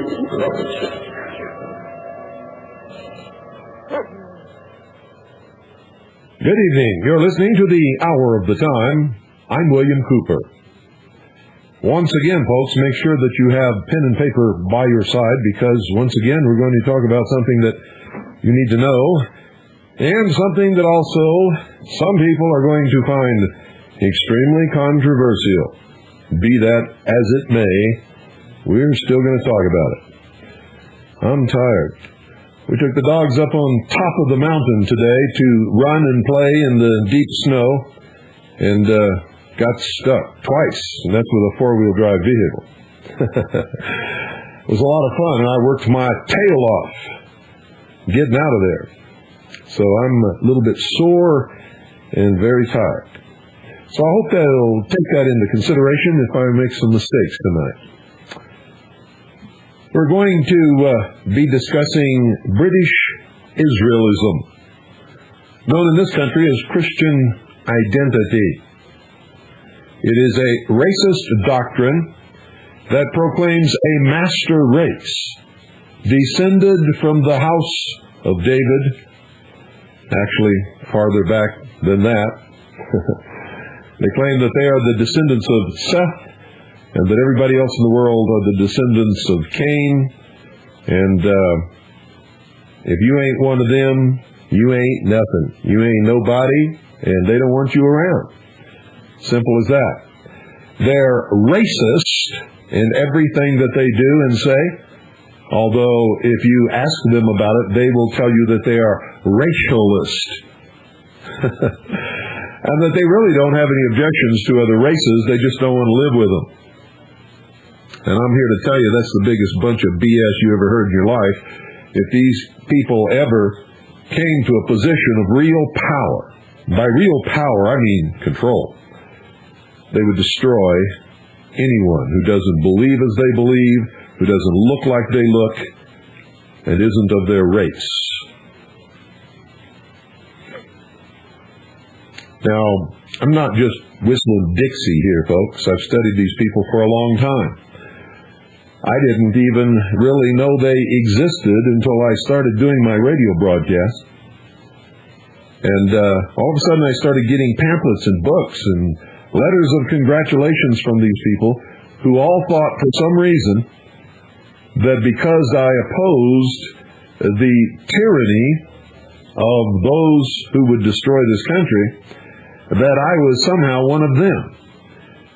Good evening. You're listening to the Hour of the Time. I'm William Cooper. Once again, folks, make sure that you have pen and paper by your side, because once again we're going to talk about something that you need to know, and something that also some people are going to find extremely controversial. Be that as it may, we're still going to talk about it. I'm tired. We took the dogs up on top of the mountain today to run and play in the deep snow, and got stuck twice, and that's with a four-wheel drive vehicle. It was a lot of fun, and I worked my tail off getting out of there. So I'm a little bit sore and very tired. So I hope that will take that into consideration if I make some mistakes tonight. We're going to be discussing British Israelism, known in this country as Christian identity. It is a racist doctrine that proclaims a master race, descended from the house of David, actually farther back than that. They claim that they are the descendants of Seth, and that everybody else in the world are the descendants of Cain. And if you ain't one of them, you ain't nothing. You ain't nobody, and they don't want you around. Simple as that. They're racist in everything that they do and say, although if you ask them about it, they will tell you that they are racialist. And that they really don't have any objections to other races, they just don't want to live with them. And I'm here to tell you that's the biggest bunch of BS you ever heard in your life. If these people ever came to a position of real power, by real power I mean control, they would destroy anyone who doesn't believe as they believe, who doesn't look like they look, and isn't of their race. Now, I'm not just whistling Dixie here, folks. I've studied these people for a long time. I didn't even really know they existed until I started doing my radio broadcast. And all of a sudden I started getting pamphlets and books and letters of congratulations from these people who all thought for some reason that because I opposed the tyranny of those who would destroy this country, that I was somehow one of them.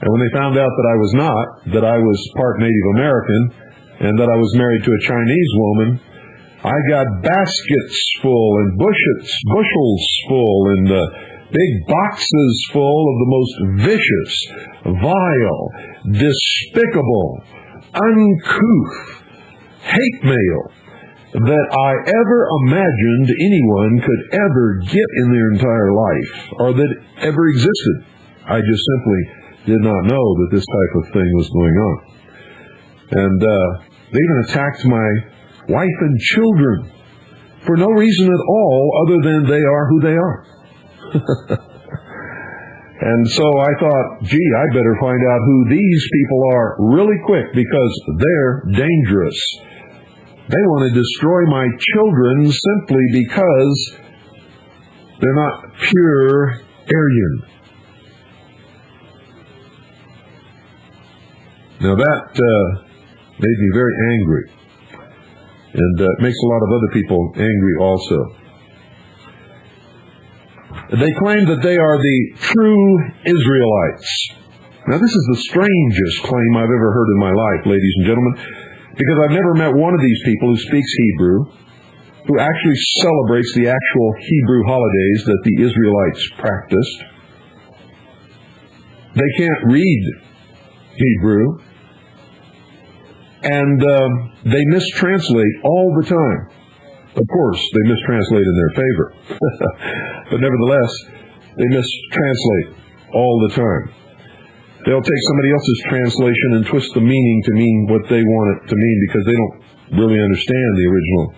And when they found out that I was not, that I was part Native American, and that I was married to a Chinese woman, I got baskets full and bushels full and big boxes full of the most vicious, vile, despicable, uncouth hate mail that I ever imagined anyone could ever get in their entire life, or that ever existed. I just simply did not know that this type of thing was going on. And they even attacked my wife and children for no reason at all other than they are who they are. And so I thought, gee, I better find out who these people are really quick, because they're dangerous. They want to destroy my children simply because they're not pure Aryan. Now that made me very angry, and makes a lot of other people angry also. They claim that they are the true Israelites. Now this is the strangest claim I've ever heard in my life, ladies and gentlemen, because I've never met one of these people who speaks Hebrew, who actually celebrates the actual Hebrew holidays that the Israelites practiced. They can't read Hebrew, and they mistranslate all the time. Of course, they mistranslate in their favor, but nevertheless, they mistranslate all the time. They'll take somebody else's translation and twist the meaning to mean what they want it to mean, because they don't really understand the original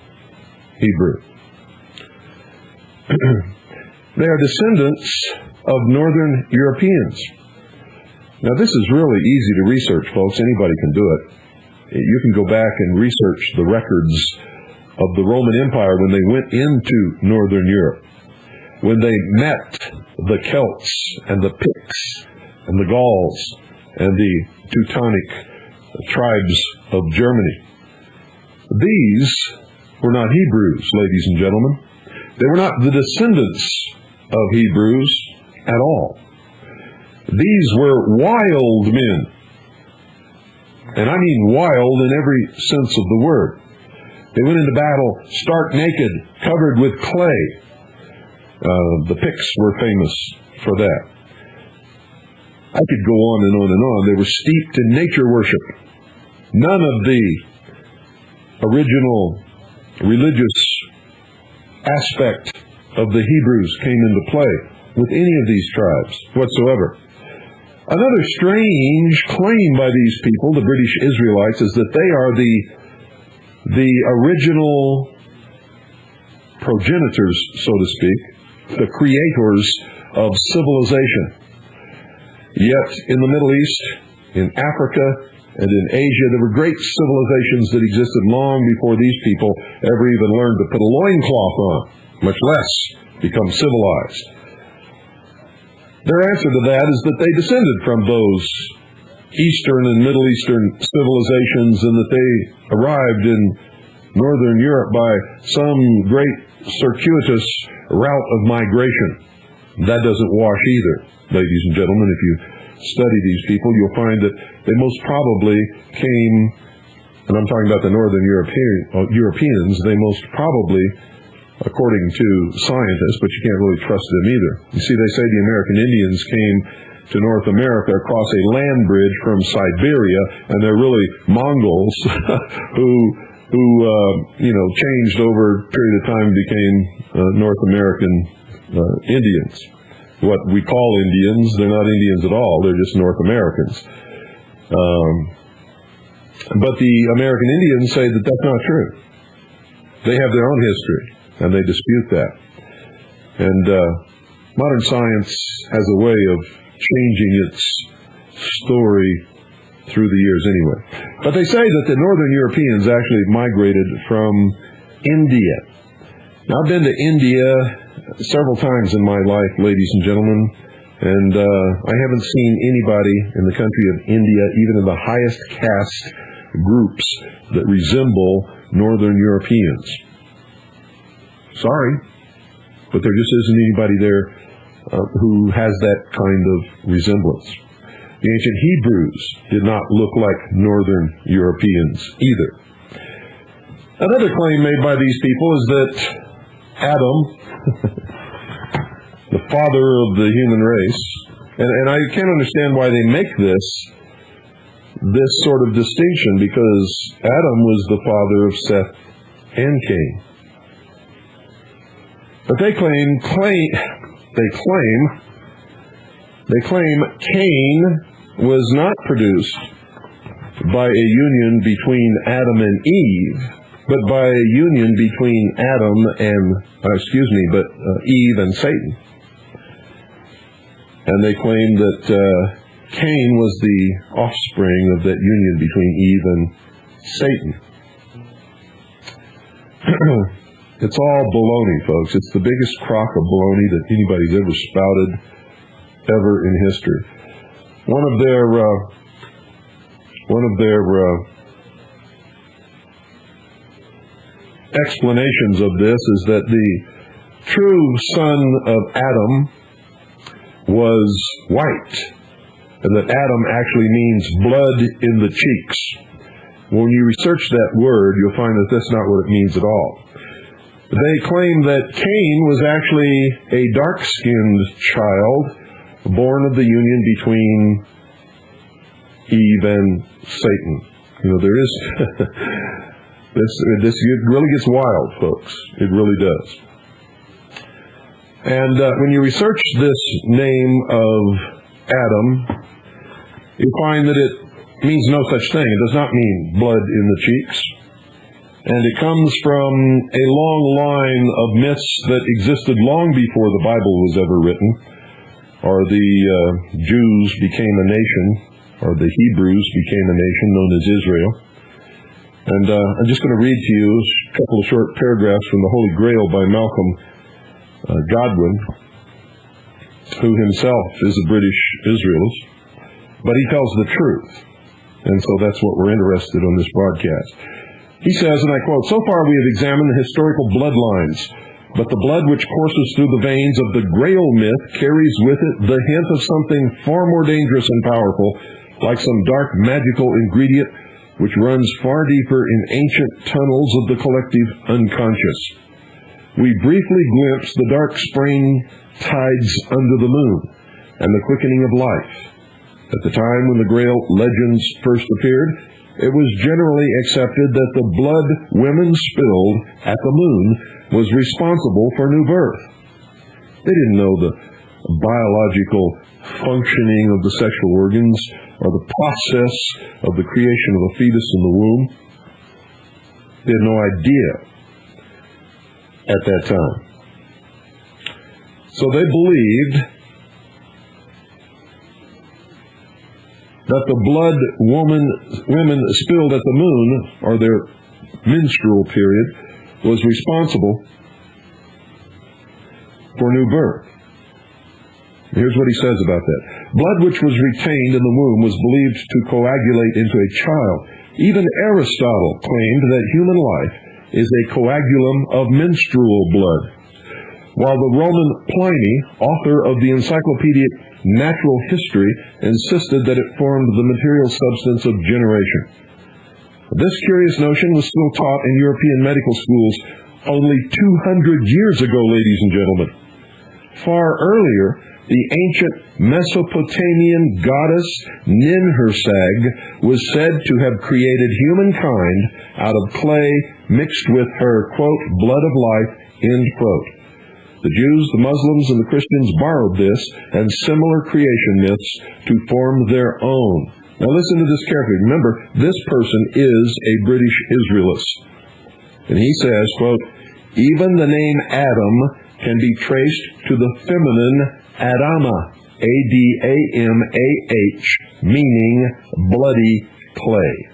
Hebrew. They are descendants of Northern Europeans. Now, this is really easy to research, folks. Anybody can do it. You can go back and research the records of the Roman Empire when they went into Northern Europe, when they met the Celts and the Picts and the Gauls and the Teutonic tribes of Germany. These were not Hebrews, ladies and gentlemen. They were not the descendants of Hebrews at all. These were wild men. And I mean wild in every sense of the word. They went into battle stark naked, covered with clay. The Picts were famous for that. I could go on and on and on. They were steeped in nature worship. None of the original religious aspect of the Hebrews came into play with any of these tribes whatsoever. Another strange claim by these people, the British Israelites, is that they are the original progenitors, so to speak, the creators of civilization. Yet in the Middle East, in Africa, and in Asia, there were great civilizations that existed long before these people ever even learned to put a loincloth on, much less become civilized. Their answer to that is that they descended from those Eastern and Middle Eastern civilizations, and that they arrived in Northern Europe by some great circuitous route of migration. That doesn't wash either, ladies and gentlemen. If you study these people, you'll find that they most probably came, and I'm talking about the Northern Europeans, they most probably, according to scientists, but you can't really trust them either. You see, they say the American Indians came to North America across a land bridge from Siberia, and they're really Mongols who changed over a period of time and became North American Indians. What we call Indians, they're not Indians at all, they're just North Americans. But the American Indians say that that's not true. They have their own history, and they dispute that. And modern science has a way of changing its story through the years anyway. But they say that the Northern Europeans actually migrated from India. Now, I've been to India several times in my life, ladies and gentlemen, and I haven't seen anybody in the country of India, even in the highest caste groups, that resemble Northern Europeans. Sorry, but there just isn't anybody there who has that kind of resemblance. The ancient Hebrews did not look like Northern Europeans either. Another claim made by these people is that Adam, the father of the human race, and I can't understand why they make this sort of distinction, because Adam was the father of Seth and Cain. But they claim Cain was not produced by a union between Adam and Eve, but by a union between Eve and Satan. And they claim that Cain was the offspring of that union between Eve and Satan. It's all baloney, folks. It's the biggest crock of baloney that anybody's ever spouted ever in history. One of their explanations of this is that the true son of Adam was white, and that Adam actually means blood in the cheeks. When you research that word, you'll find that that's not what it means at all. They claim that Cain was actually a dark-skinned child born of the union between Eve and Satan. You know, there is this really gets wild, folks. It really does. And when you research this name of Adam, you find that it means no such thing. It does not mean blood in the cheeks. And it comes from a long line of myths that existed long before the Bible was ever written, or the Jews became a nation, or the Hebrews became a nation known as Israel. And I'm just going to read to you a couple of short paragraphs from The Holy Grail by Malcolm Godwin, who himself is a British Israelist, but he tells the truth. And so that's what we're interested in on this broadcast. He says, and I quote, "So far we have examined the historical bloodlines, but the blood which courses through the veins of the Grail myth carries with it the hint of something far more dangerous and powerful, like some dark magical ingredient which runs far deeper in ancient tunnels of the collective unconscious. We briefly glimpse the dark spring tides under the moon and the quickening of life. At the time when the Grail legends first appeared, it was generally accepted that the blood women spilled at the moon was responsible for new birth. They didn't know the biological functioning of the sexual organs or the process of the creation of a fetus in the womb. They had no idea at that time. So they believed that the blood women spilled at the moon, or their menstrual period, was responsible for new birth. Here's what he says about that. Blood which was retained in the womb was believed to coagulate into a child. Even Aristotle claimed that human life is a coagulum of menstrual blood, while the Roman Pliny, author of the Encyclopedic Natural History, insisted that it formed the material substance of generation. This curious notion was still taught in European medical schools only 200 years ago, ladies and gentlemen. Far earlier, the ancient Mesopotamian goddess Ninhursag was said to have created humankind out of clay mixed with her, quote, blood of life, end quote. The Jews, the Muslims, and the Christians borrowed this and similar creation myths to form their own. Now listen to this carefully. Remember, this person is a British Israelist. And he says, quote, even the name Adam can be traced to the feminine Adama, A-D-A-M-A-H, meaning bloody clay.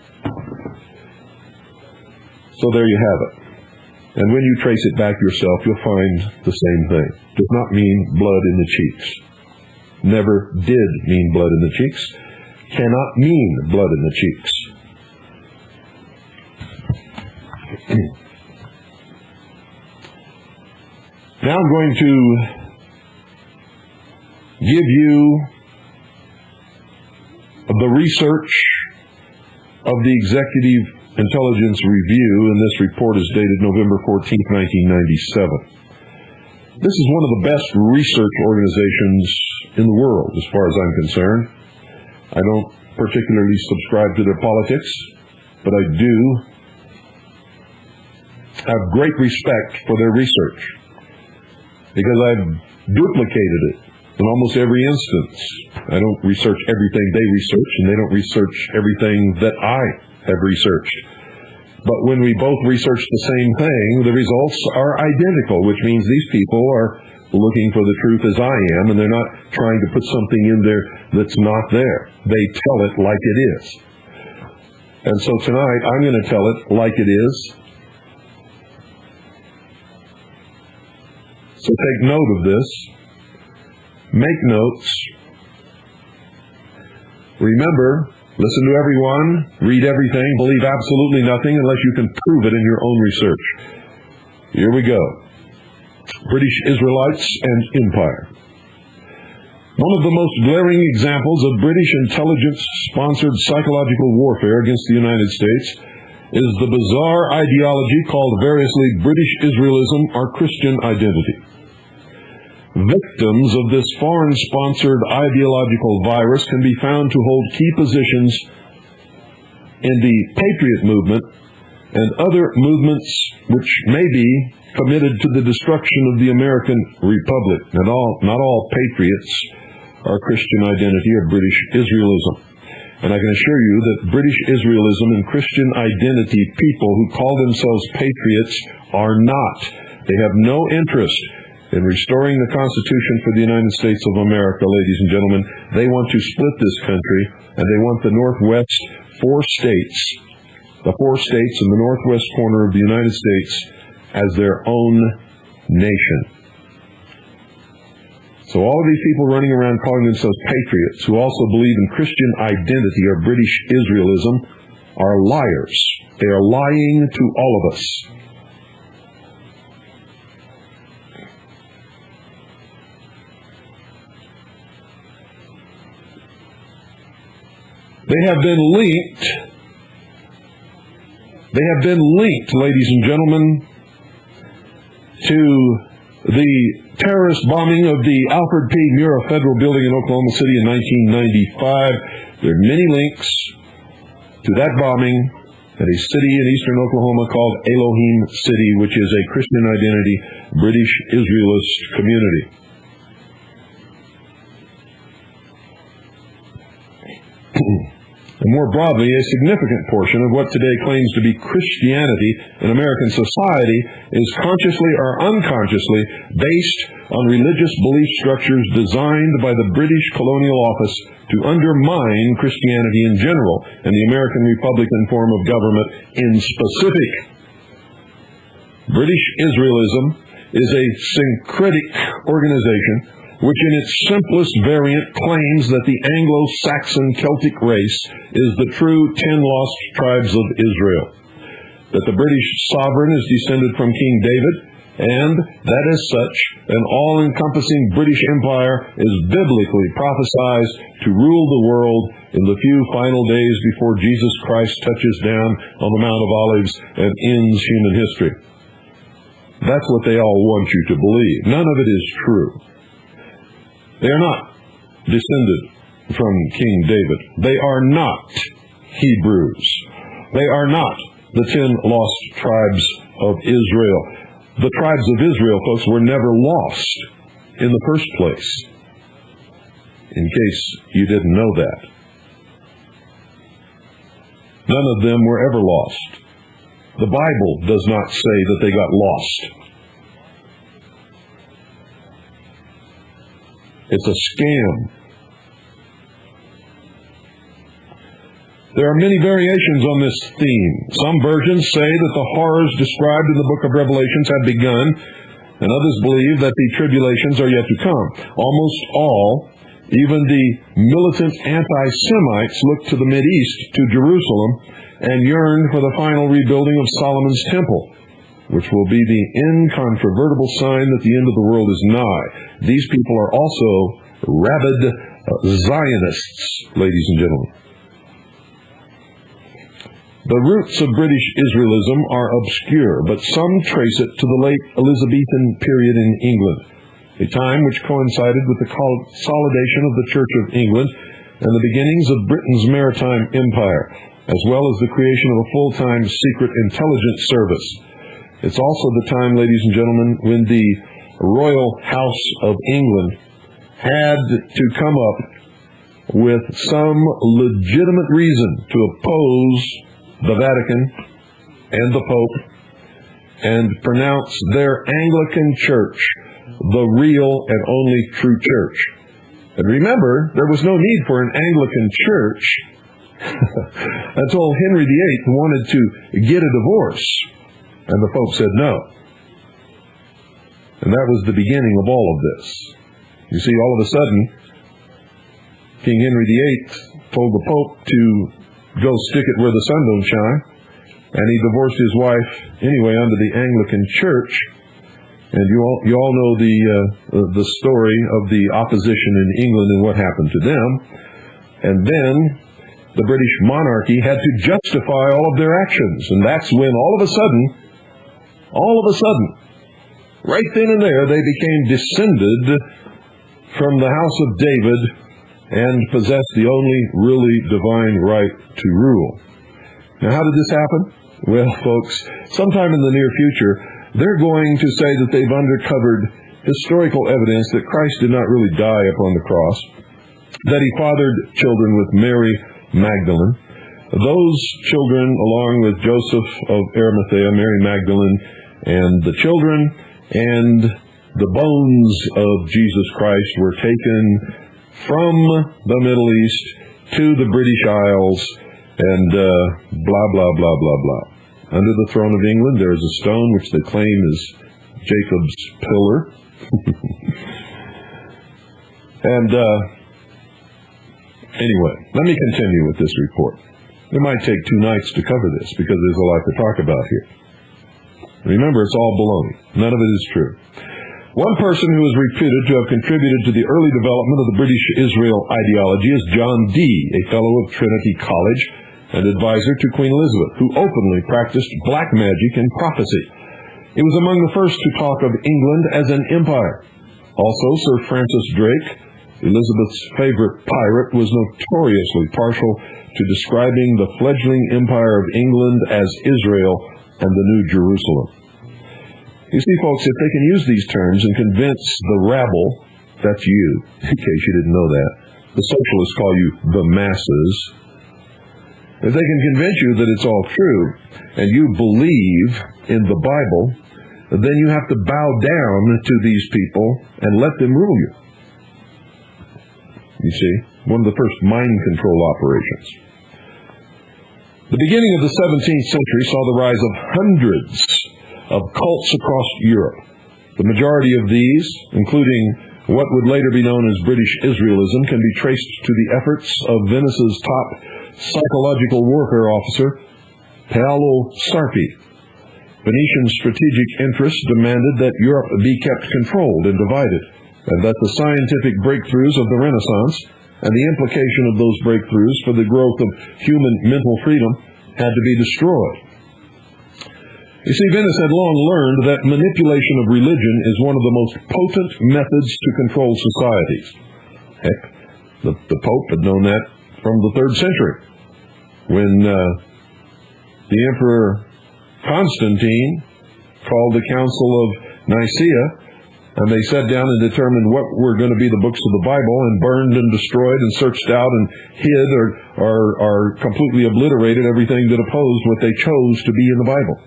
So there you have it. And when you trace it back yourself, you'll find the same thing. It does not mean blood in the cheeks. Never did mean blood in the cheeks. Cannot mean blood in the cheeks. Now I'm going to give you the research of the Executive Intelligence Review, and this report is dated November 14, 1997. This is one of the best research organizations in the world, as far as I'm concerned. I don't particularly subscribe to their politics, but I do have great respect for their research, because I've duplicated it in almost every instance. I don't research everything they research, and they don't research everything that I have researched. But when we both research the same thing, the results are identical, which means these people are looking for the truth as I am, and they're not trying to put something in there that's not there. They tell it like it is. And so tonight, I'm going to tell it like it is. So take note of this. Make notes. Remember, listen to everyone, read everything, believe absolutely nothing unless you can prove it in your own research. Here we go. British Israelites and Empire. One of the most glaring examples of British intelligence-sponsored psychological warfare against the United States is the bizarre ideology called variously British Israelism or Christian identity. Victims of this foreign-sponsored ideological virus can be found to hold key positions in the Patriot movement and other movements which may be committed to the destruction of the American Republic. Not all patriots are Christian identity or British Israelism. And I can assure you that British Israelism and Christian identity people who call themselves patriots are not. They have no interest in restoring the Constitution for the United States of America, ladies and gentlemen. They want to split this country, and they want the Northwest 4 states the 4 states in the northwest corner of the United States as their own nation. So all of these people running around calling themselves patriots, who also believe in Christian identity or British Israelism, are liars. They are lying to all of us. They have been linked, ladies and gentlemen, to the terrorist bombing of the Alfred P. Murrah Federal Building in Oklahoma City in 1995. There are many links to that bombing at a city in eastern Oklahoma called Elohim City, which is a Christian identity British Israelist community. And more broadly, a significant portion of what today claims to be Christianity in American society is consciously or unconsciously based on religious belief structures designed by the British colonial office to undermine Christianity in general and the American Republican form of government in specific. British Israelism is a syncretic organization which in its simplest variant claims that the Anglo-Saxon Celtic race is the true 10 lost tribes of Israel, that the British sovereign is descended from King David, and that as such, an all-encompassing British Empire is biblically prophesied to rule the world in the few final days before Jesus Christ touches down on the Mount of Olives and ends human history. That's what they all want you to believe. None of it is true. They are not descended from King David. They are not Hebrews. They are not the 10 lost tribes of Israel. The tribes of Israel, folks, were never lost in the first place, in case you didn't know that. None of them were ever lost. The Bible does not say that they got lost. It's a scam. There are many variations on this theme. Some versions say that the horrors described in the book of Revelations have begun, and others believe that the tribulations are yet to come. Almost all, even the militant anti-Semites, look to the Mideast, to Jerusalem, and yearn for the final rebuilding of Solomon's temple, which will be the incontrovertible sign that the end of the world is nigh. These people are also rabid Zionists, ladies and gentlemen. The roots of British Israelism are obscure, but some trace it to the late Elizabethan period in England, a time which coincided with the consolidation of the Church of England and the beginnings of Britain's maritime empire, as well as the creation of a full-time secret intelligence service. It's also the time, ladies and gentlemen, when the Royal House of England had to come up with some legitimate reason to oppose the Vatican and the Pope and pronounce their Anglican Church the real and only true church. And remember, there was no need for an Anglican church until Henry VIII wanted to get a divorce. And the Pope said no. And that was the beginning of all of this. You see, all of a sudden, King Henry VIII told the Pope to go stick it where the sun don't shine. And he divorced his wife anyway under the Anglican Church. And you all know the story of the opposition in England and what happened to them. And then the British monarchy had to justify all of their actions. And that's when all of a sudden, right then and there, they became descended from the house of David and possessed the only really divine right to rule. Now, how did this happen? Well, folks, sometime in the near future, they're going to say that they've uncovered historical evidence that Christ did not really die upon the cross, that he fathered children with Mary Magdalene. Those children, along with Joseph of Arimathea, Mary Magdalene, and the children and the bones of Jesus Christ were taken from the Middle East to the British Isles and blah, blah, blah, blah, blah. Under the throne of England there is a stone which they claim is Jacob's pillar. And anyway, let me continue with this report. It might take 2 nights to cover this because there's a lot to talk about here. Remember, it's all baloney. None of it is true. One person who is reputed to have contributed to the early development of the British Israel ideology is John Dee, a fellow of Trinity College and advisor to Queen Elizabeth, who openly practiced black magic and prophecy. He was among the first to talk of England as an empire. Also, Sir Francis Drake, Elizabeth's favorite pirate, was notoriously partial to describing the fledgling empire of England as Israel and the New Jerusalem. You see, folks, if they can use these terms and convince the rabble, that's you, in case you didn't know that, the socialists call you the masses, if they can convince you that it's all true and you believe in the Bible, then you have to bow down to these people and let them rule you. You see, one of the first mind control operations. The beginning of the 17th century saw the rise of hundreds of cults across Europe. The majority of these, including what would later be known as British Israelism, can be traced to the efforts of Venice's top psychological warfare officer, Paolo Sarpi. Venetian strategic interests demanded that Europe be kept controlled and divided, and that the scientific breakthroughs of the Renaissance and the implication of those breakthroughs for the growth of human mental freedom had to be destroyed. You see, Venice had long learned that manipulation of religion is one of the most potent methods to control societies. Heck, the Pope had known that from the 3rd century, when the Emperor Constantine called the Council of Nicaea, and they sat down and determined what were going to be the books of the Bible, and burned and destroyed and searched out and hid or completely obliterated everything that opposed what they chose to be in the Bible.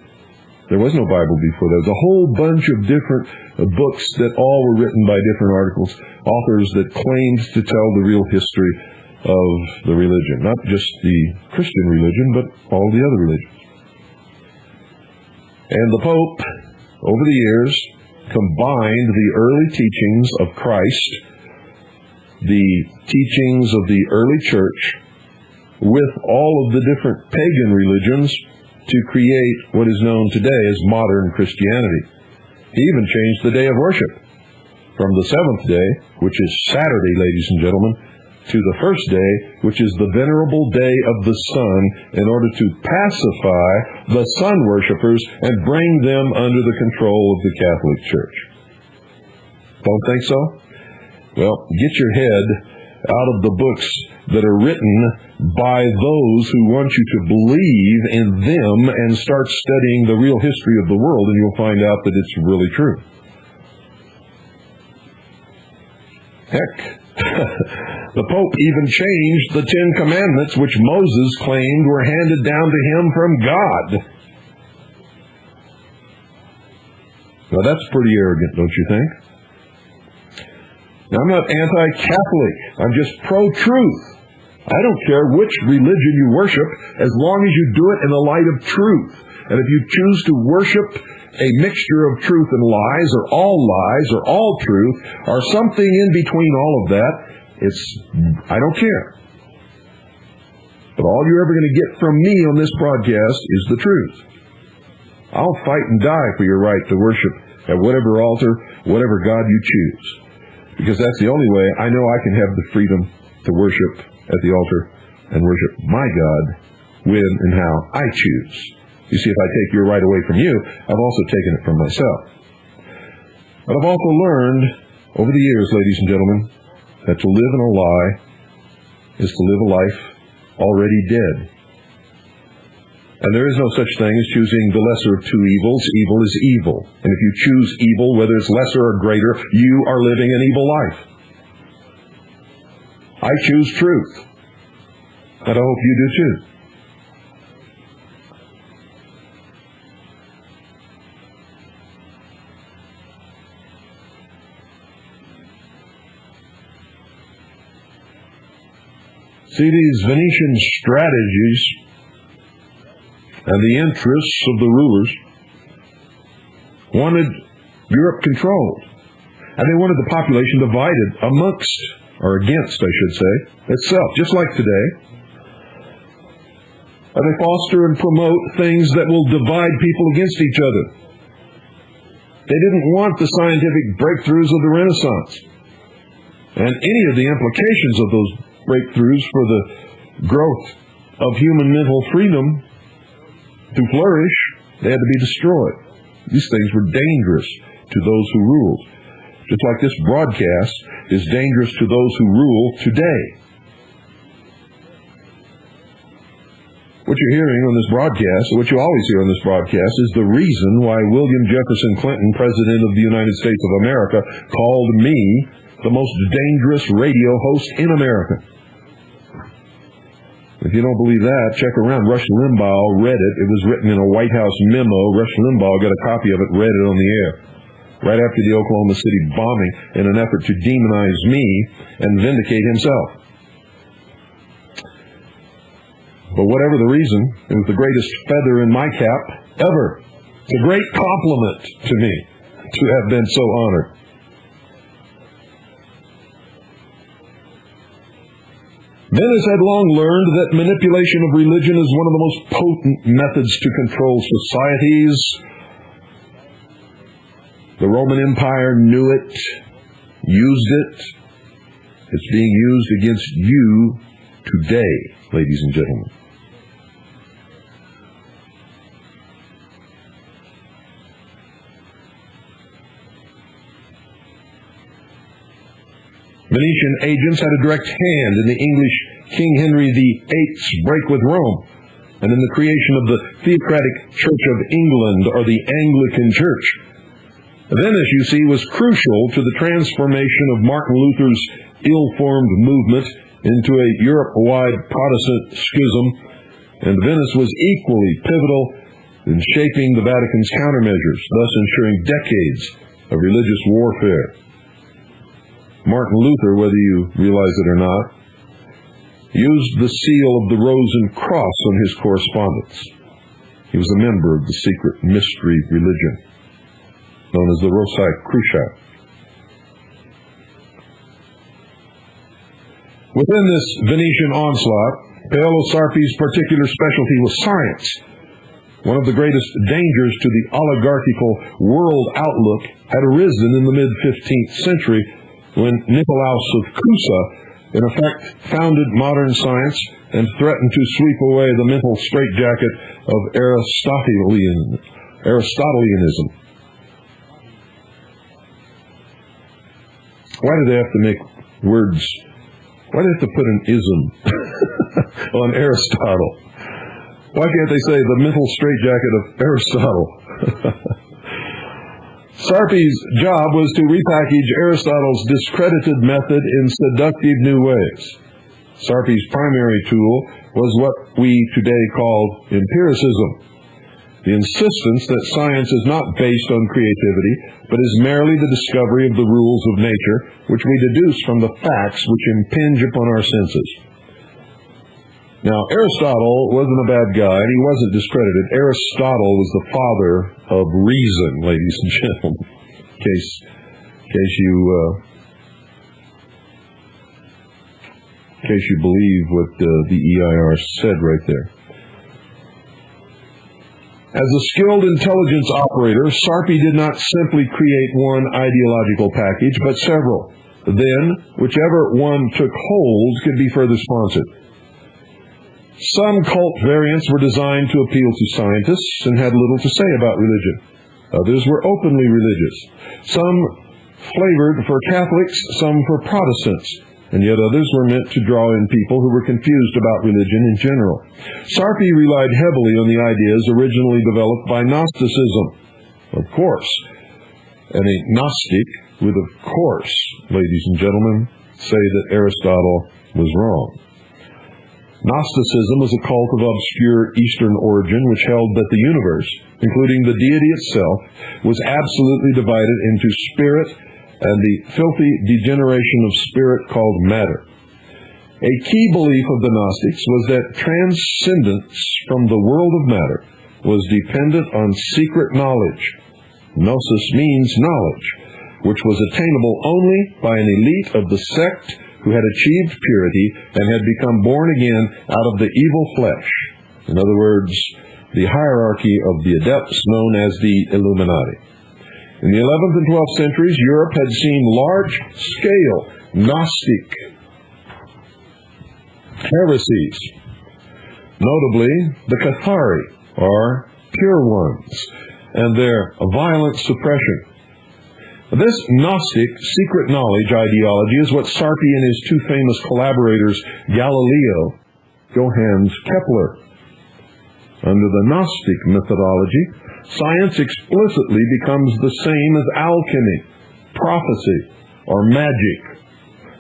There was no Bible before. There was a whole bunch of different books that all were written by different authors that claimed to tell the real history of the religion. Not just the Christian religion, but all the other religions. And the Pope, over the years, combined the early teachings of Christ, the teachings of the early church, with all of the different pagan religions to create what is known today as modern Christianity. He even changed the day of worship from the 7th day, which is Saturday, ladies and gentlemen, to the first day, which is the venerable day of the sun, in order to pacify the sun worshipers and bring them under the control of the Catholic Church. Don't think so? Well, get your head out of the books that are written by those who want you to believe in them and start studying the real history of the world, and you'll find out that it's really true. Heck, the Pope even changed the 10 Commandments, which Moses claimed were handed down to him from God. Now that's pretty arrogant, don't you think? Now, I'm not anti-Catholic. I'm just pro-truth. I don't care which religion you worship, as long as you do it in the light of truth. And if you choose to worship a mixture of truth and lies, or all truth, or something in between all of that, I don't care. But all you're ever going to get from me on this broadcast is the truth. I'll fight and die for your right to worship at whatever altar, whatever God you choose. Because that's the only way I know I can have the freedom to worship at the altar and worship my God when and how I choose. You see, if I take your right away from you, I've also taken it from myself. But I've also learned over the years, ladies and gentlemen, that to live in a lie is to live a life already dead. And there is no such thing as choosing the lesser of two evils. Evil is evil. And if you choose evil, whether it's lesser or greater, you are living an evil life. I choose truth. And I hope you do too. See, these Venetian strategies and the interests of the rulers wanted Europe controlled. And they wanted the population divided amongst, or against, I should say, itself, just like today. And they foster and promote things that will divide people against each other. They didn't want the scientific breakthroughs of the Renaissance. And any of the implications of those breakthroughs for the growth of human mental freedom to flourish, they had to be destroyed. These things were dangerous to those who ruled. Just like this broadcast is dangerous to those who rule today. What you're hearing on this broadcast, or what you always hear on this broadcast, is the reason why William Jefferson Clinton, President of the United States of America, called me the most dangerous radio host in America. If you don't believe that, check around. Rush Limbaugh read it. It was written in a White House memo. Rush Limbaugh got a copy of it, read it on the air, right after the Oklahoma City bombing, in an effort to demonize me and vindicate himself. But whatever the reason, it was the greatest feather in my cap ever. It's a great compliment to me to have been so honored. Venice had long learned that manipulation of religion is one of the most potent methods to control societies. The Roman Empire knew it, used it. It's being used against you today, ladies and gentlemen. Venetian agents had a direct hand in the English King Henry VIII's break with Rome, and in the creation of the Theocratic Church of England, or the Anglican Church. Venice, you see, was crucial to the transformation of Martin Luther's ill-formed movement into a Europe-wide Protestant schism, and Venice was equally pivotal in shaping the Vatican's countermeasures, thus ensuring decades of religious warfare. Martin Luther, whether you realize it or not, used the seal of the Rose and Cross on his correspondence. He was a member of the secret mystery religion known as the Rosicruciate. Within this Venetian onslaught, Paolo Sarpi's particular specialty was science. One of the greatest dangers to the oligarchical world outlook had arisen in the mid-15th century when Nicolaus of Cusa, in effect, founded modern science and threatened to sweep away the mental straitjacket of Aristotelianism. Why do they have to make words? Why do they have to put an ism on Aristotle? Why can't they say the mental straitjacket of Aristotle? Sarpi's job was to repackage Aristotle's discredited method in seductive new ways. Sarpi's primary tool was what we today call empiricism, the insistence that science is not based on creativity, but is merely the discovery of the rules of nature, which we deduce from the facts which impinge upon our senses. Now, Aristotle wasn't a bad guy, and he wasn't discredited. Aristotle was the father of reason, ladies and gentlemen, in case you believe what the EIR said right there. As a skilled intelligence operator, Sarpi did not simply create one ideological package, but several. Then, whichever one took hold could be further sponsored. Some cult variants were designed to appeal to scientists and had little to say about religion. Others were openly religious. Some flavored for Catholics, some for Protestants, and yet others were meant to draw in people who were confused about religion in general. Sarpi relied heavily on the ideas originally developed by Gnosticism. Of course, and a Gnostic would, of course, ladies and gentlemen, say that Aristotle was wrong. Gnosticism was a cult of obscure Eastern origin which held that the universe, including the deity itself, was absolutely divided into spirit and the filthy degeneration of spirit called matter. A key belief of the Gnostics was that transcendence from the world of matter was dependent on secret knowledge. Gnosis means knowledge, which was attainable only by an elite of the sect who had achieved purity and had become born again out of the evil flesh. In other words, the hierarchy of the adepts known as the Illuminati. In the 11th and 12th centuries, Europe had seen large-scale Gnostic heresies, notably the Cathari, or pure ones, and their violent suppression. This Gnostic secret knowledge ideology is what Sarpi and his two famous collaborators, Galileo, Johannes Kepler. Under the Gnostic methodology, science explicitly becomes the same as alchemy, prophecy, or magic,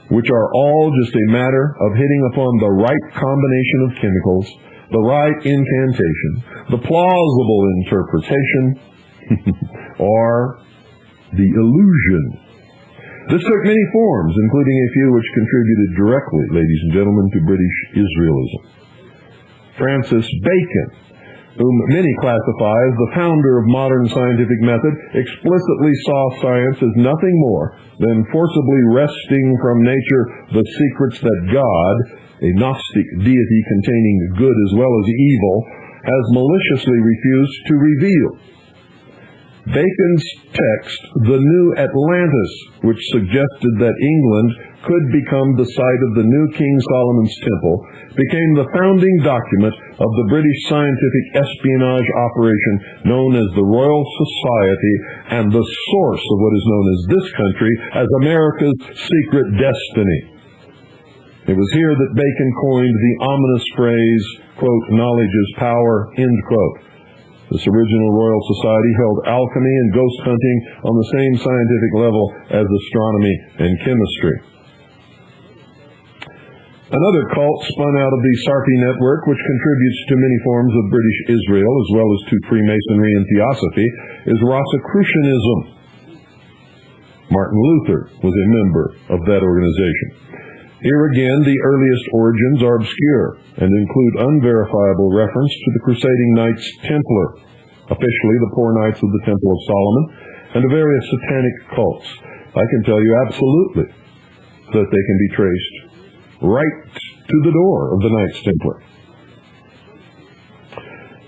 which are all just a matter of hitting upon the right combination of chemicals, the right incantation, the plausible interpretation, or the illusion. This took many forms, including a few which contributed directly, ladies and gentlemen, to British Israelism. Francis Bacon, whom many classify as the founder of modern scientific method, explicitly saw science as nothing more than forcibly wresting from nature the secrets that God, a Gnostic deity containing good as well as evil, has maliciously refused to reveal. Bacon's text, The New Atlantis, which suggested that England could become the site of the new King Solomon's Temple, became the founding document of the British scientific espionage operation known as the Royal Society and the source of what is known as this country as America's secret destiny. It was here that Bacon coined the ominous phrase, quote, knowledge is power, end quote. This original Royal Society held alchemy and ghost hunting on the same scientific level as astronomy and chemistry. Another cult spun out of the Sarpi network, which contributes to many forms of British Israel as well as to Freemasonry and Theosophy, is Rosicrucianism. Martin Luther was a member of that organization. Here again, the earliest origins are obscure and include unverifiable reference to the Crusading Knights Templar, officially the Poor Knights of the Temple of Solomon, and to various satanic cults. I can tell you absolutely that they can be traced right to the door of the Knights Templar.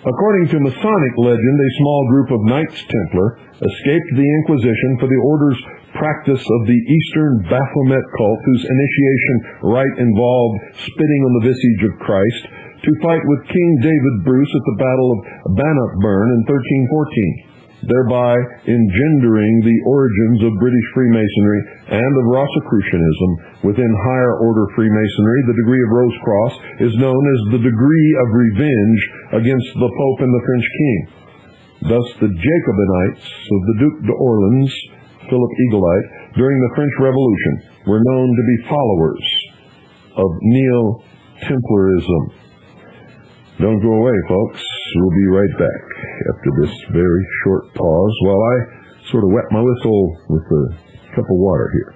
According to Masonic legend, a small group of Knights Templar escaped the Inquisition for the order's practice of the Eastern Baphomet cult, whose initiation rite involved spitting on the visage of Christ, to fight with King David Bruce at the Battle of Bannockburn in 1314, thereby engendering the origins of British Freemasonry and of Rosicrucianism. Within higher order Freemasonry, the degree of Rose Cross is known as the degree of revenge against the Pope and the French King. Thus the Jacobinites of the Duc d'Orleans, Philip Eaglite, during the French Revolution were known to be followers of Neo-Templarism. Don't go away, folks. We'll be right back after this very short pause while I sort of wet my whistle with a cup of water here.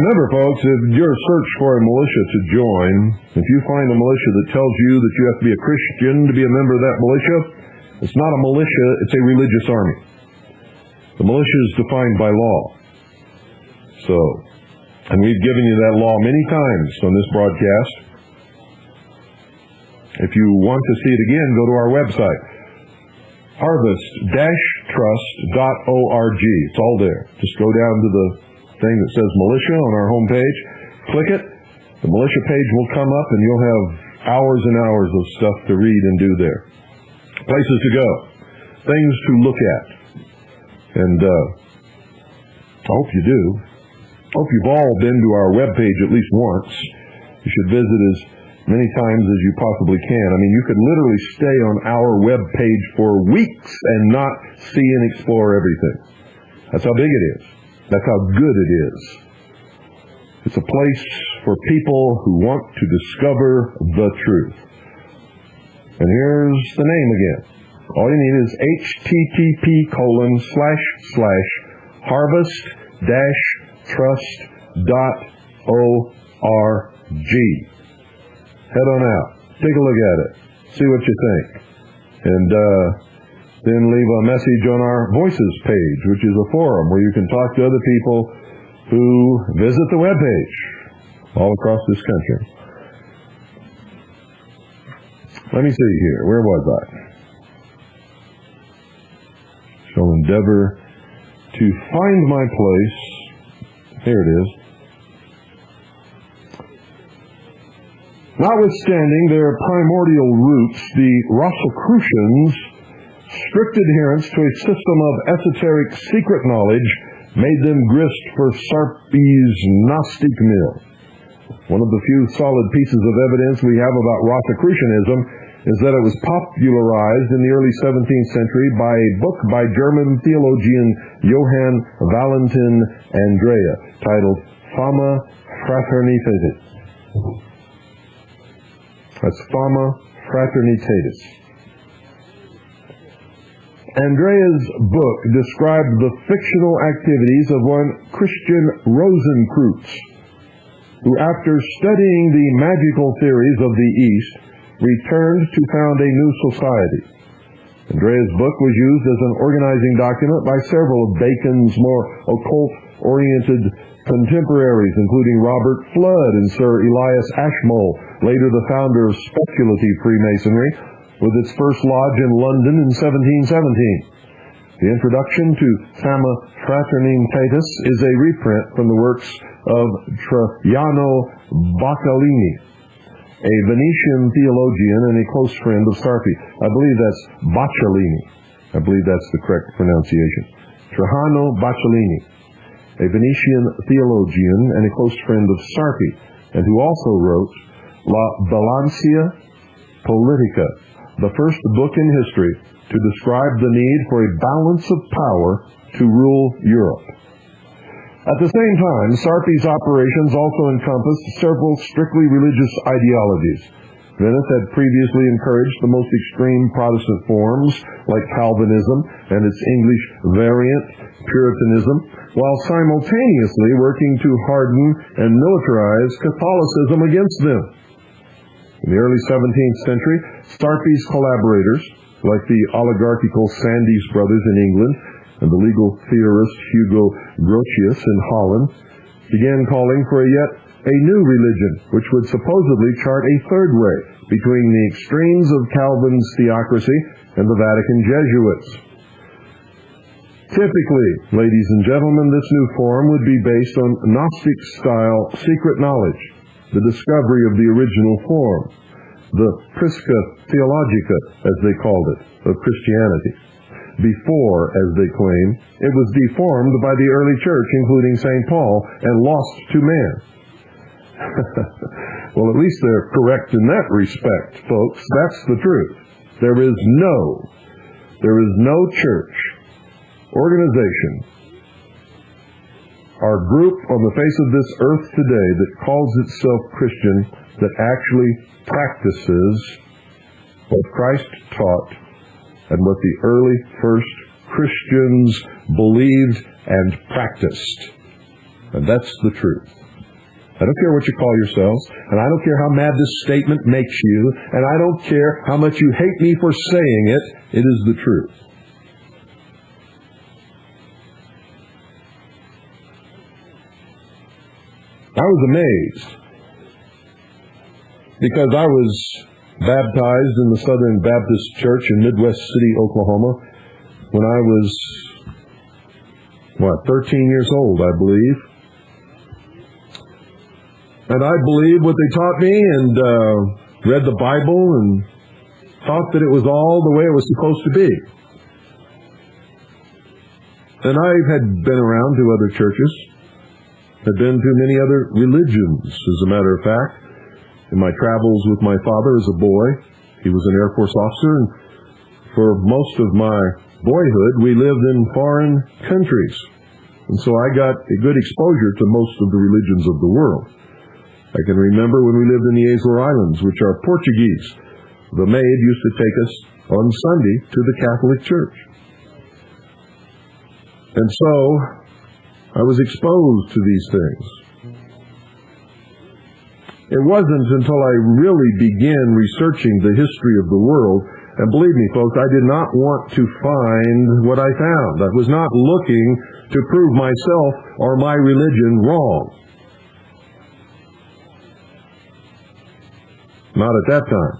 Remember, folks, if you're search for a militia to join, if you find a militia that tells you that you have to be a Christian to be a member of that militia, it's not a militia, it's a religious army. The militia is defined by law. So, and we've given you that law many times on this broadcast. If you want to see it again, go to our website, harvest-trust.org. It's all there. Just go down to the thing that says militia on our homepage, click it, the militia page will come up, and you'll have hours and hours of stuff to read and do there. Places to go, things to look at. And I hope you do. I hope you've all been to our webpage at least once. You should visit as many times as you possibly can. I mean, you could literally stay on our webpage for weeks and not see and explore everything. That's how big it is. That's how good it is. It's a place for people who want to discover the truth. And here's the name again. All you need is http://harvest-trust.org. Head on out. Take a look at it. See what you think. And then leave a message on our Voices page, which is a forum where you can talk to other people who visit the webpage all across this country. Let me see here. Where was I? Shall endeavor to find my place. Here it is. Notwithstanding their primordial roots, the Rosicrucians' strict adherence to a system of esoteric secret knowledge made them grist for Sarpi's Gnostic mill. One of the few solid pieces of evidence we have about Rosicrucianism is that it was popularized in the early 17th century by a book by German theologian Johann Valentin Andrea titled Fama Fraternitatis. That's Fama Fraternitatis. Andrea's book described the fictional activities of one Christian Rosenkreutz, who after studying the magical theories of the East, returned to found a new society. Andrea's book was used as an organizing document by several of Bacon's more occult-oriented contemporaries, including Robert Flood and Sir Elias Ashmole, later the founder of speculative Freemasonry, with its first lodge in London in 1717. The introduction to Fama Fraternitatis is a reprint from the works of Traiano Boccolini, a Venetian theologian and a close friend of Sarpi. I believe that's Boccolini. I believe that's the correct pronunciation. Traiano Boccolini, a Venetian theologian and a close friend of Sarpi, and who also wrote La Bilancia Politica, the first book in history to describe the need for a balance of power to rule Europe. At the same time, Sarpi's operations also encompassed several strictly religious ideologies. Venice had previously encouraged the most extreme Protestant forms, like Calvinism and its English variant, Puritanism, while simultaneously working to harden and militarize Catholicism against them. In the early 17th century, Sarpi's collaborators, like the oligarchical Sandys brothers in England and the legal theorist Hugo Grotius in Holland, began calling for yet a new religion, which would supposedly chart a third way between the extremes of Calvin's theocracy and the Vatican Jesuits. Typically, ladies and gentlemen, this new form would be based on Gnostic-style secret knowledge, the discovery of the original form, the Prisca Theologica, as they called it, of Christianity, before, as they claim, it was deformed by the early church, including St. Paul, and lost to man. Well, at least they're correct in that respect, folks. That's the truth. There is no church, organization, or group on the face of this earth today that calls itself Christian that actually practices what Christ taught and what the early first Christians believed and practiced. And that's the truth. I don't care what you call yourselves, and I don't care how mad this statement makes you, and I don't care how much you hate me for saying it. It is the truth. I was amazed because I was baptized in the Southern Baptist Church in Midwest City, Oklahoma, when I was, 13 years old, I believe. And I believed what they taught me and read the Bible and thought that it was all the way it was supposed to be. And I had been around to other churches, had been to many other religions, as a matter of fact. In my travels with my father as a boy, he was an Air Force officer, and for most of my boyhood, we lived in foreign countries. And so I got a good exposure to most of the religions of the world. I can remember when we lived in the Azores Islands, which are Portuguese. The maid used to take us on Sunday to the Catholic Church. And so I was exposed to these things. It wasn't until I really began researching the history of the world, and believe me, folks, I did not want to find what I found. I was not looking to prove myself or my religion wrong. Not at that time.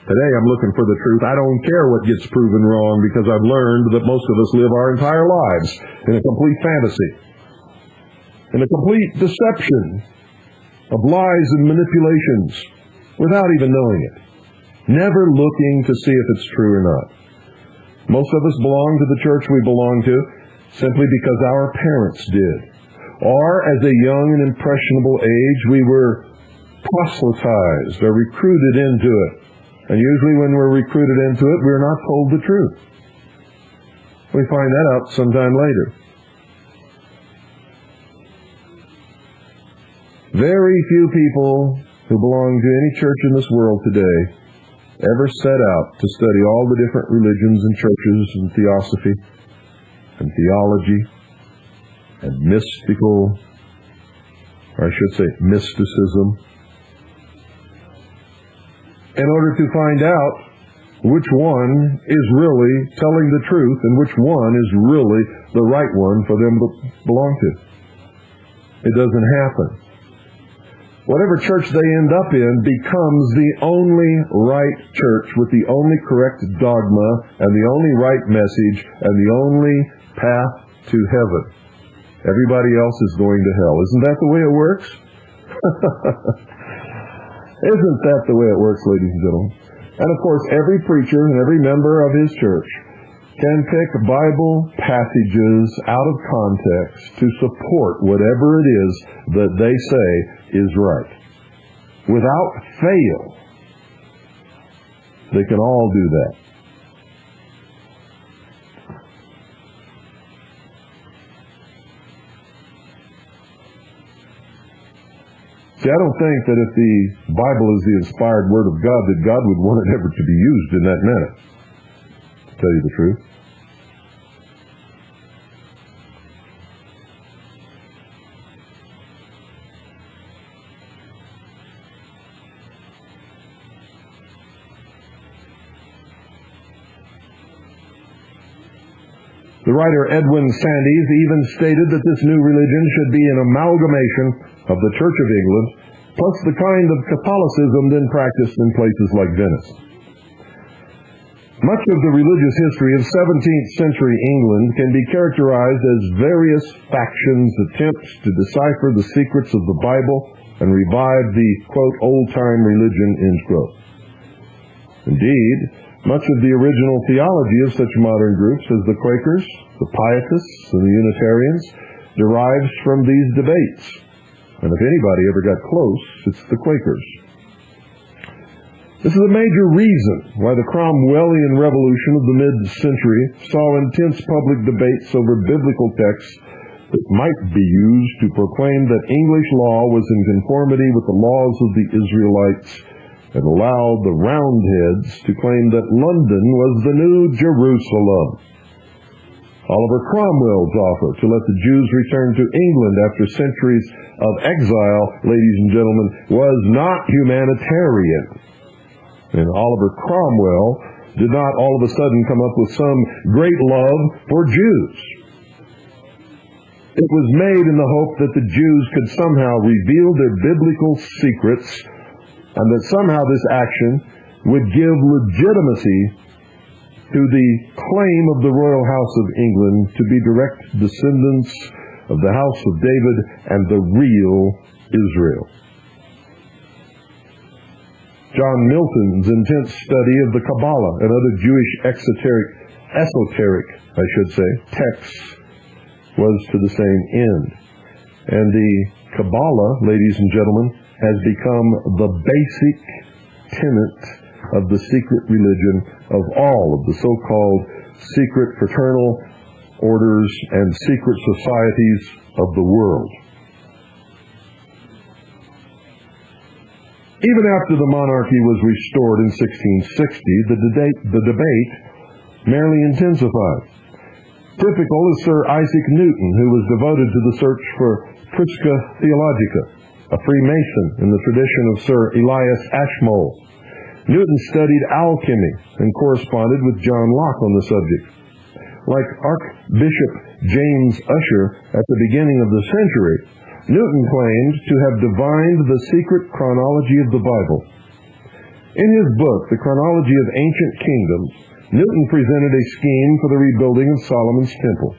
Today I'm looking for the truth. I don't care what gets proven wrong, because I've learned that most of us live our entire lives in a complete fantasy, in a complete deception of lies and manipulations, without even knowing it, never looking to see if it's true or not. Most of us belong to the church we belong to simply because our parents did, or as a young and impressionable age we were proselytized or recruited into it. And usually when we're recruited into it, we're not told the truth. We find that out sometime later. Very few people who belong to any church in this world today ever set out to study all the different religions and churches and theosophy and theology and mystical, or I should say mysticism, in order to find out which one is really telling the truth and which one is really the right one for them to belong to. It doesn't happen. Whatever church they end up in becomes the only right church with the only correct dogma and the only right message and the only path to heaven. Everybody else is going to hell. Isn't that the way it works? Isn't that the way it works, ladies and gentlemen? And of course, every preacher and every member of his church can pick Bible passages out of context to support whatever it is that they say is right. Without fail, they can all do that. See, I don't think that if the Bible is the inspired Word of God, that God would want it ever to be used in that manner, to tell you the truth. The writer Edwin Sandys even stated that this new religion should be an amalgamation of the Church of England, plus the kind of Catholicism then practiced in places like Venice. Much of the religious history of 17th century England can be characterized as various factions' attempts to decipher the secrets of the Bible and revive the, quote, old-time religion, end quote. Indeed, much of the original theology of such modern groups as the Quakers, the Pietists, and the Unitarians derives from these debates. And if anybody ever got close, it's the Quakers. This is a major reason why the Cromwellian Revolution of the mid-century saw intense public debates over biblical texts that might be used to proclaim that English law was in conformity with the laws of the Israelites, and allowed the Roundheads to claim that London was the new Jerusalem. Oliver Cromwell's offer to let the Jews return to England after centuries of exile, ladies and gentlemen, was not humanitarian. And Oliver Cromwell did not all of a sudden come up with some great love for Jews. It was made in the hope that the Jews could somehow reveal their biblical secrets, and that somehow this action would give legitimacy to the claim of the royal house of England to be direct descendants of the house of David and the real Israel. John Milton's intense study of the Kabbalah and other Jewish esoteric texts was to the same end. And the Kabbalah, ladies and gentlemen, has become the basic tenet of the secret religion of all of the so-called secret fraternal orders and secret societies of the world. Even after the monarchy was restored in 1660, the debate merely intensified. Typical is Sir Isaac Newton, who was devoted to the search for Prisca Theologica, a Freemason in the tradition of Sir Elias Ashmole. Newton studied alchemy and corresponded with John Locke on the subject. Like Archbishop James Ussher at the beginning of the century, Newton claimed to have divined the secret chronology of the Bible. In his book, The Chronology of Ancient Kingdoms, Newton presented a scheme for the rebuilding of Solomon's temple.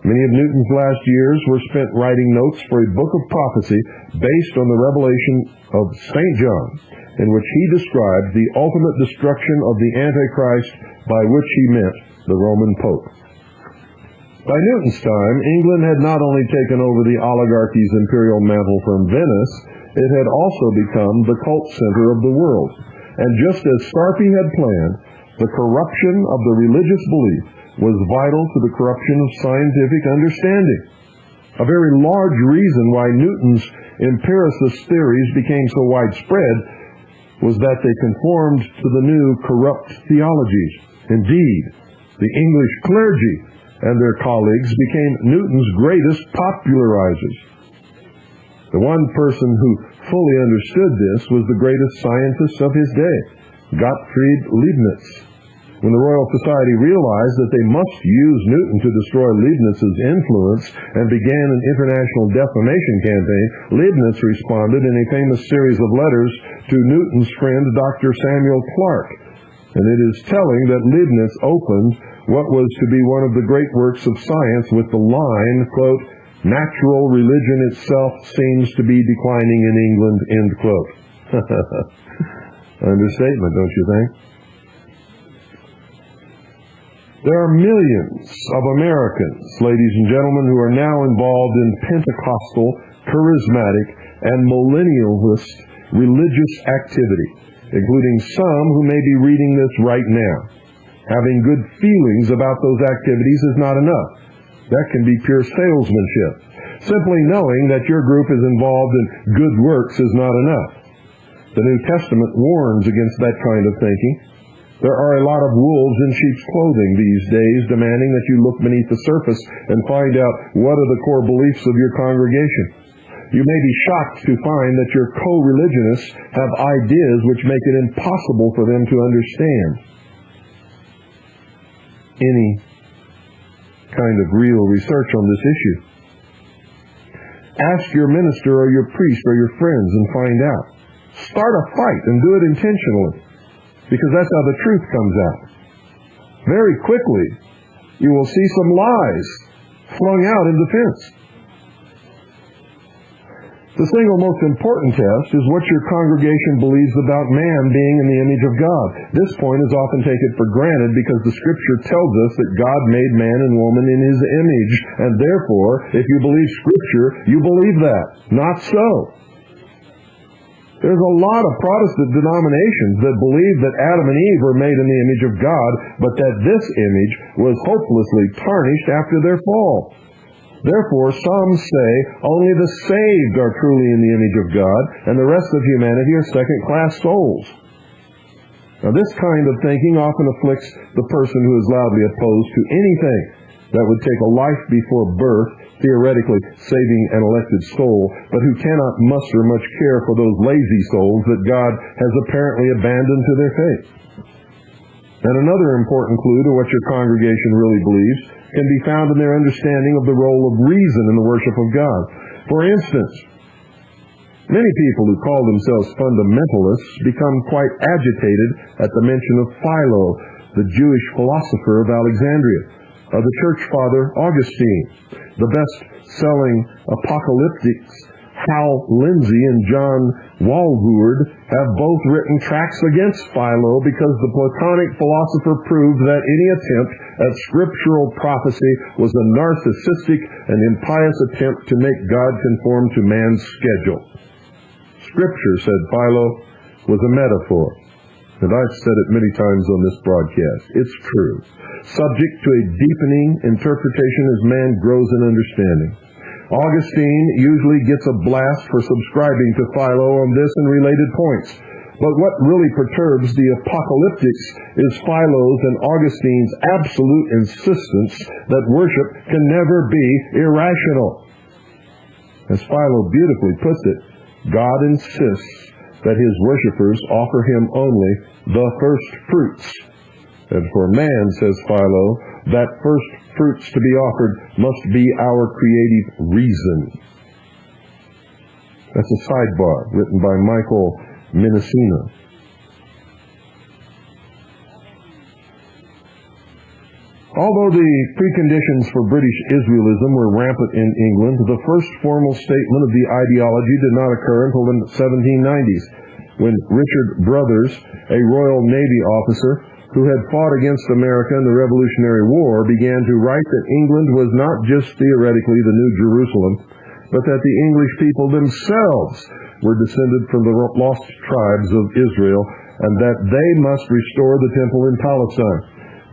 Many of Newton's last years were spent writing notes for a book of prophecy based on the revelation of St. John, in which he described the ultimate destruction of the Antichrist, by which he meant the Roman Pope. By Newton's time, England had not only taken over the oligarchy's imperial mantle from Venice, it had also become the cult center of the world. And just as Sarpi had planned, the corruption of the religious belief was vital to the corruption of scientific understanding. A very large reason why Newton's empiricist theories became so widespread was that they conformed to the new corrupt theologies. Indeed, the English clergy and their colleagues became Newton's greatest popularizers. The one person who fully understood this was the greatest scientist of his day, Gottfried Leibniz. When the Royal Society realized that they must use Newton to destroy Leibniz's influence and began an international defamation campaign, Leibniz responded in a famous series of letters to Newton's friend Dr. Samuel Clarke. And it is telling that Leibniz opened what was to be one of the great works of science with the line, quote, "Natural religion itself seems to be declining in England," end quote. Understatement, don't you think? There are millions of Americans, ladies and gentlemen, who are now involved in Pentecostal, charismatic, and millennialist religious activity, including some who may be reading this right now. Having good feelings about those activities is not enough. That can be pure salesmanship. Simply knowing that your group is involved in good works is not enough. The New Testament warns against that kind of thinking. There are a lot of wolves in sheep's clothing these days, demanding that you look beneath the surface and find out what are the core beliefs of your congregation. You may be shocked to find that your co-religionists have ideas which make it impossible for them to understand any kind of real research on this issue. Ask your minister or your priest or your friends and find out. Start a fight and do it intentionally, because that's how the truth comes out. Very quickly, you will see some lies flung out in defense. The single most important test is what your congregation believes about man being in the image of God. This point is often taken for granted because the Scripture tells us that God made man and woman in His image, and therefore, if you believe Scripture, you believe that. Not so. There's a lot of Protestant denominations that believe that Adam and Eve were made in the image of God, but that this image was hopelessly tarnished after their fall. Therefore, some say only the saved are truly in the image of God, and the rest of humanity are second-class souls. Now, this kind of thinking often afflicts the person who is loudly opposed to anything that would take a life before birth, theoretically saving an elected soul, but who cannot muster much care for those lazy souls that God has apparently abandoned to their fate. And another important clue to what your congregation really believes can be found in their understanding of the role of reason in the worship of God. For instance, many people who call themselves fundamentalists become quite agitated at the mention of Philo, the Jewish philosopher of Alexandria, of the church father Augustine, the best-selling apocalyptics Hal Lindsey and John Walvoord have both written tracts against Philo because the Platonic philosopher proved that any attempt at scriptural prophecy was a narcissistic and impious attempt to make God conform to man's schedule. Scripture, said Philo, was a metaphor. And I've said it many times on this broadcast. It's true. Subject to a deepening interpretation as man grows in understanding. Augustine usually gets a blast for subscribing to Philo on this and related points. But what really perturbs the apocalyptics is Philo's and Augustine's absolute insistence that worship can never be irrational. As Philo beautifully puts it, God insists that his worshipers offer him only the first fruits. And for man, says Philo, that first fruits to be offered must be our creative reason. That's a sidebar written by Michael Minnesina. Although the preconditions for British Israelism were rampant in England, the first formal statement of the ideology did not occur until the 1790s, when Richard Brothers, a Royal Navy officer who had fought against America in the Revolutionary War, began to write that England was not just theoretically the New Jerusalem, but that the English people themselves were descended from the lost tribes of Israel, and that they must restore the temple in Palestine.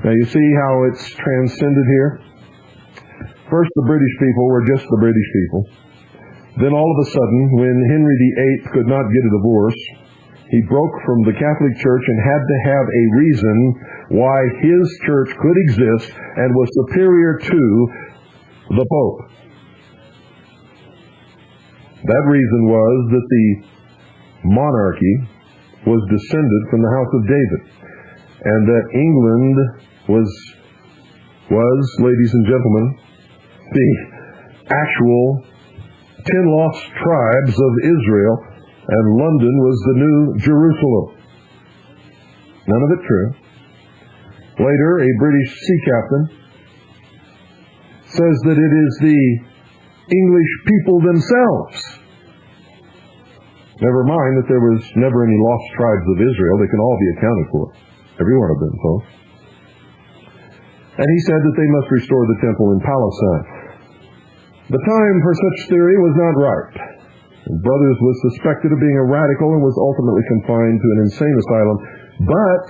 Now you see how it's transcended here? First, the British people were just the British people. Then all of a sudden, when Henry VIII could not get a divorce, he broke from the Catholic Church and had to have a reason why his church could exist and was superior to the Pope. That reason was that the monarchy was descended from the house of David, and that England was, ladies and gentlemen, the actual 10 lost tribes of Israel, and London was the New Jerusalem. None of it true. Later, a British sea captain says that it is the English people themselves. Never mind that there was never any lost tribes of Israel. They can all be accounted for. Every one of them, folks. And he said that they must restore the temple in Palestine. The time for such theory was not ripe. Brothers was suspected of being a radical and was ultimately confined to an insane asylum. But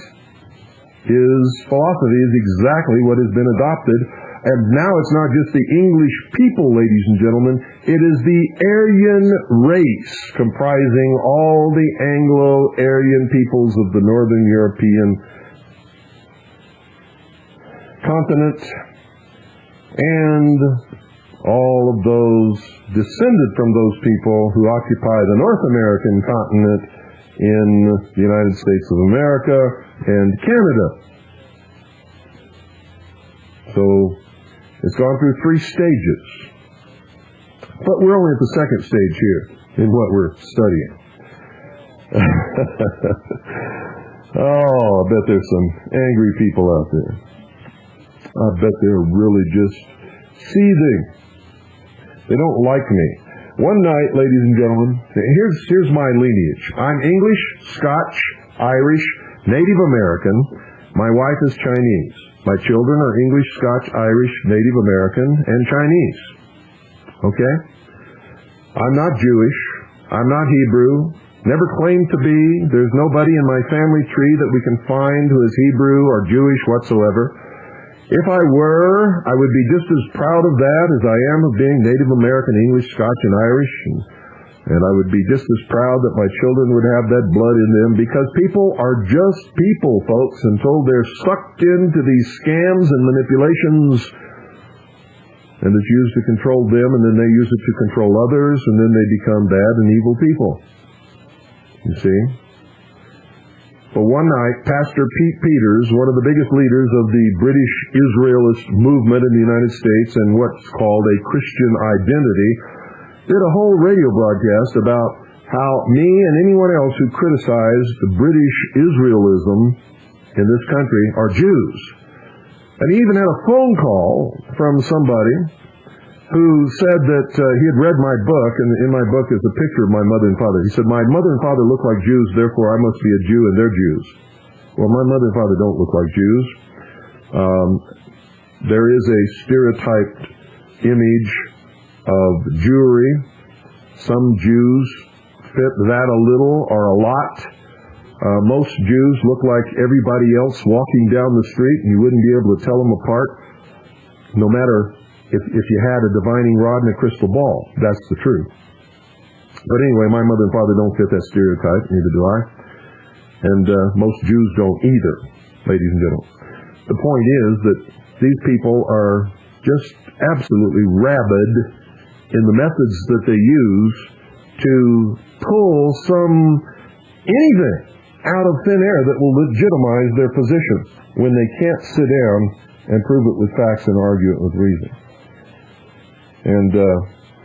his philosophy is exactly what has been adopted. And now it's not just the English people, ladies and gentlemen. It is the Aryan race, comprising all the Anglo-Aryan peoples of the Northern European continent, and all of those descended from those people who occupy the North American continent in the United States of America and Canada. So it's gone through 3 stages. But we're only at the second stage here in what we're studying. Oh, I bet there's some angry people out there. I bet they're really just seething. They don't like me. One night, ladies and gentlemen, here's my lineage. I'm English, Scotch, Irish, Native American. My wife is Chinese. My children are English, Scotch, Irish, Native American, and Chinese. Okay? I'm not Jewish. I'm not Hebrew. Never claimed to be. There's nobody in my family tree that we can find who is Hebrew or Jewish whatsoever. If I were, I would be just as proud of that as I am of being Native American, English, Scotch, and Irish. And I would be just as proud that my children would have that blood in them, because people are just people, folks, until they're sucked into these scams and manipulations, and it's used to control them, and then they use it to control others, and then they become bad and evil people. You see? But one night, Pastor Pete Peters, one of the biggest leaders of the British Israelist movement in the United States and what's called a Christian identity, did a whole radio broadcast about how me and anyone else who criticized the British Israelism in this country are Jews. And he even had a phone call from somebody who said that he had read my book, and in my book is a picture of my mother and father. He said, my mother and father look like Jews, therefore I must be a Jew and they're Jews. Well, my mother and father don't look like Jews. There is a stereotyped image of Jewry. Some Jews fit that a little or a lot. Most Jews look like everybody else walking down the street, and you wouldn't be able to tell them apart, no matter if you had a divining rod and a crystal ball. That's the truth. But anyway, my mother and father don't fit that stereotype, neither do I. And most Jews don't either, ladies and gentlemen. The point is that these people are just absolutely rabid in the methods that they use to pull anything out of thin air that will legitimize their position when they can't sit down and prove it with facts and argue it with reason. And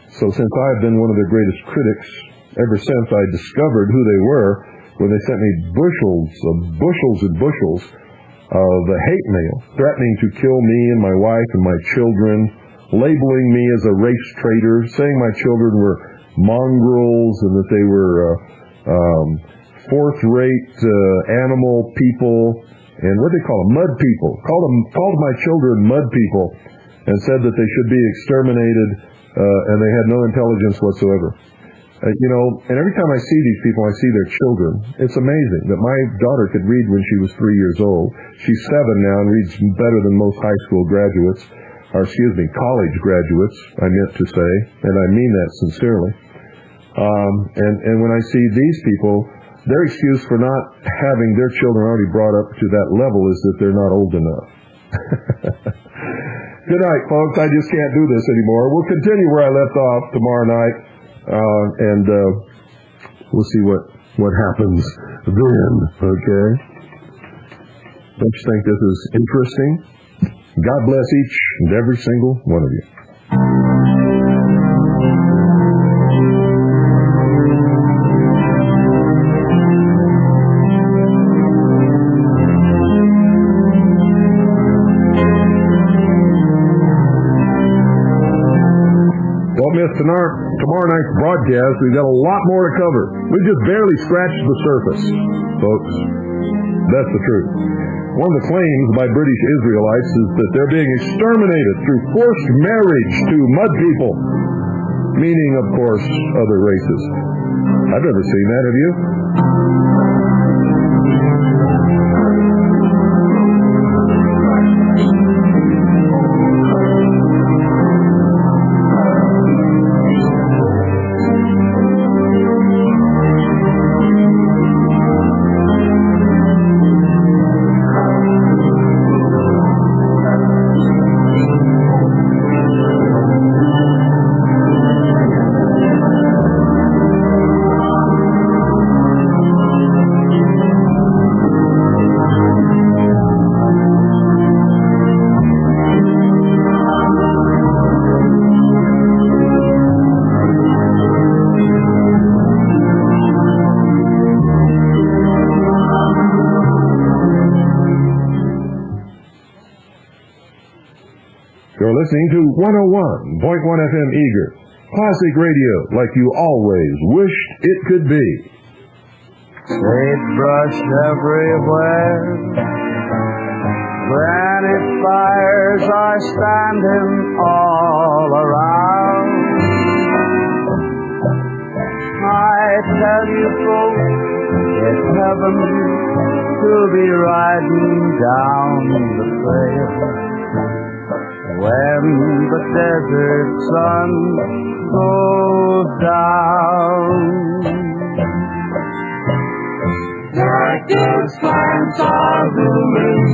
so since I've been one of their greatest critics ever since I discovered who they were, when they sent me bushels and bushels of hate mail, threatening to kill me and my wife and my children, labeling me as a race traitor, saying my children were mongrels and that they were fourth-rate animal people, and what do they call them? Mud people. Called my children mud people, and said that they should be exterminated, and they had no intelligence whatsoever. And every time I see these people, I see their children. It's amazing that my daughter could read when she was 3 years old. She's 7 now and reads better than most high school graduates, college graduates, I meant to say, and I mean that sincerely. And when I see these people, their excuse for not having their children already brought up to that level is that they're not old enough. Good night, folks. I just can't do this anymore. We'll continue where I left off tomorrow night, and we'll see what happens then, okay? Don't you think this is interesting? God bless each and every single one of you. Don't miss tomorrow night's broadcast. We've got a lot more to cover. We just barely scratched the surface, folks. That's the truth. One of the claims by British Israelites is that they're being exterminated through forced marriage to mud people, meaning, of course, other races. I've never seen that, have you? You're listening to 101.1 FM Eager, classic radio like you always wished it could be. Sagebrush everywhere, granite fires are standing all around. I tell you folks, it's heaven to be riding down the trail when the desert sun goes down. Cactus plants are blooming